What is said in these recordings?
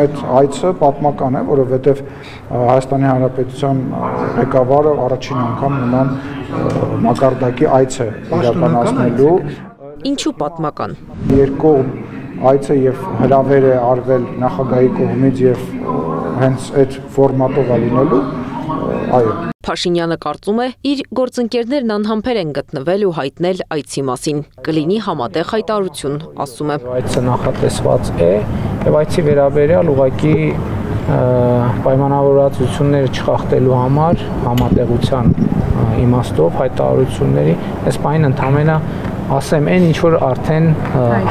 Այդ այցը պատմական է, որովհետև Հայաստանի Հանրապետության ղեկավարը առաջին անգամ նման մակարդակի այց է իրականացնելու։ Ինչու պատմական։ Երկու այցը եւ հրավեր է արվել նախագահի կողմից եւ հենց այդ ֆորմատով լինելու, այո։ Փաշինյանը կարծում է, իր գործընկերներն անհամբեր են գտնվել ու հայտնել այցի մասին։ Կլինի համատեղ հայտարարություն, ասում է։ Այցը նախատեսված է եւ այցի վերաբերյալ ուղղակի պայմանավորվածությունները չխախտելու համար համատեղության իմաստով հայտարարությունների այս պայն ընդհանրապես ասեմ այն ինչ որ արդեն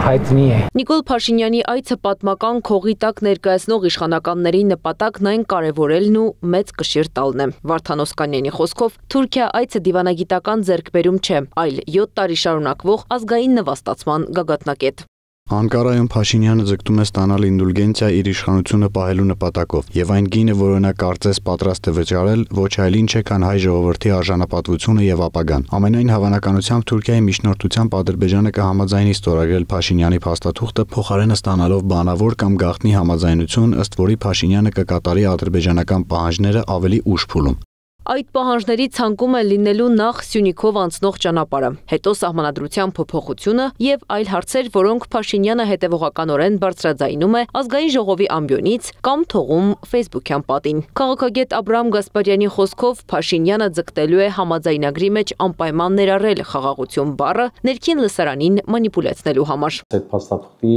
հայտնի է։ Նիկոլ Փաշինյանի այցը պատմական քողի տակ ներկայացնող իշխանականների նպատակն այն կարևորելն ու մեծ կշիռ տալն է։ Վարդան Օսկանյանի խոսքով Թուրքիա այցը դիվանագիտական ձեռքբերում չէ, այլ 7 տարի շարունակվող ազգային նվաստացման գագաթնակետ։ Անկարայում Փաշինյանը ձգտում է ստանալ ինդուլգենցիա իր իշխանությունը պահելու նպատակով, եւ այն գինը, որը նա կարծես պատրաստ է վճարել, ոչ այլ ինչ է, քան հայ ժողովրդի արժանապատվությունը եւ ապագան։ Ամենայն հավանականությամբ Թուրքիայի միջնորդությամբ Ադրբեջանը կհամաձայնի ստորագրել Փաշինյանի փաստաթուղթը, փոխարենը ստանալով բանավոր կամ գաղտնի համաձայնություն, ըստ որի Փաշինյանը կկատարի ադրբեջանական պահանջները ավելի ուշ փուլում։ Այդ պահանջների ցանկում է լինելու նախ Սյունիքով անցնող ճանապարհը, հետո սահմանադրության փոփոխությունը եւ այլ հարցեր, որոնք Փաշինյանը հետևողականորեն բարձրաձայնում է ազգային ժողովի ամբիոնից կամ թողում Facebook-յան պատին։ Քաղաքագետ Աբրահամ Գասպարյանի խոսքով Փաշինյանը ձգտելու է համաձայնագրի մեջ անպայման ներառել խաղաղություն բառը ներքին լսարանին մանիպուլացնելու համար։ Այդ փաստաթղթի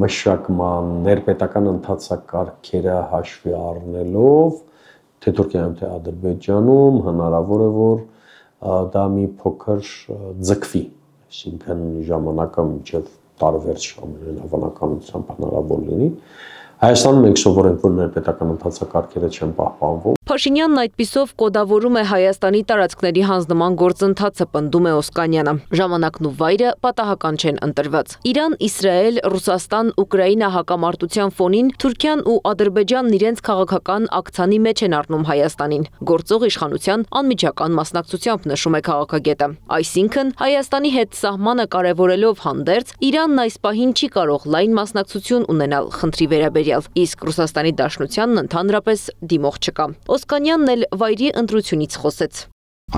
մշակման ներպետական ընթացակարգերը հաշվի առնելով թե Թուրքիայում, թե Ադրբեջանում հնարավոր է, որ դա մի փոքր ձգվի, այսինքն ժամանակը մինչև տարվերջ ամենայն հավանականությամբ հնարավոր լինի։ Հայաստանում մենք սովորենք, որ ներպետական ընթացակարգերը չեն պահպանվում։ Փաշինյանն այդպիսով կոդավորում է Հայաստանի տարածքների հանձնման գործընթացը, պնդում է Օսկանյանը։ Ժամանակն ու վայրը պատահական չեն ընտրված։ Իրան, Իսրայել, Ռուսաստան, Ուկրաինա հակամարտության ֆոնին Թուրքիան ու Ադրբեջանն իրենց քաղաքական ակցանի մեջ են առնում Հայաստանին, գործող իշխանության անմիջական մասնակցությամբ, նշում է քաղաքագետը։ Այսինքն Հայաստանի հետ սահմանը կարևորելով հանդերձ, Իրանն այս պահին չի կարող լայն մասնակցություն ունենալ խնդրի վերաբերյալ, իսկ Ռուսաստանի Դաշնությանն ընդհանրապես դիմող չկա։ Օսկանյանն էլ վայրի ընտրությունից խոսեց։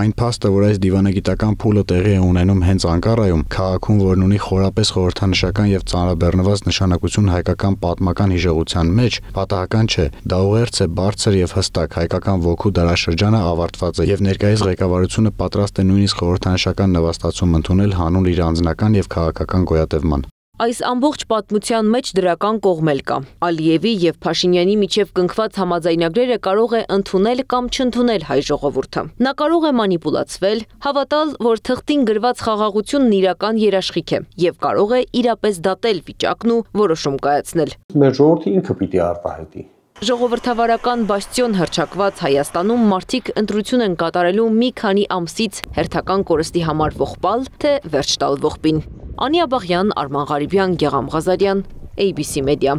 Այն փաստը, որ այս դիվանագիտական փուլը տեղի է ունենում հենց Անկարայում, քաղաքում, որն ունի խորապես խորհրդանշական եւ ծանրաբեռնված նշանակություն հայկական պատմական հիշողության մեջ, պատահական չէ։ Դա ուղերձ է բարձր եւ հստակ, հայկական ոգու դարաշրջանը ավարտված է եւ ներկայիս ղեկավարությունը պատրաստ է նույնիսկ խորհրդանշական նվաստացում ընդունել հանուն իր անձնական եւ քաղաքական գոյատևման։ Այս ամբողջ պատմության մեջ դրական կողմ էլ կա։ Ալիևի եւ Փաշինյանի միջև կնքված համաձայնագրերը կարող է ընդունել կամ չընդունել հայ ժողովուրդը։ Նա կարող է մանիպուլացվել, հավատալ, որ թղթին գրված խաղաղությունն իրական երաշխիք է եւ կարող է իրապես դատել վիճակն ու որոշում կայացնել։ Մեր ժողովուրդը ինքը պիտի արտահայտի։ Ժողովրդավարական բաստիոն հռչակված Հայաստանում մարդիկ ընտրություն են կատարելու մի քանի ամսից հերթական կորստի համար ողբալ, թե վերջ տալ ողբին։ Անի Աբաղյան, Արման Ղարիբյան, Գեղամ Ղազարյան, ABC Media։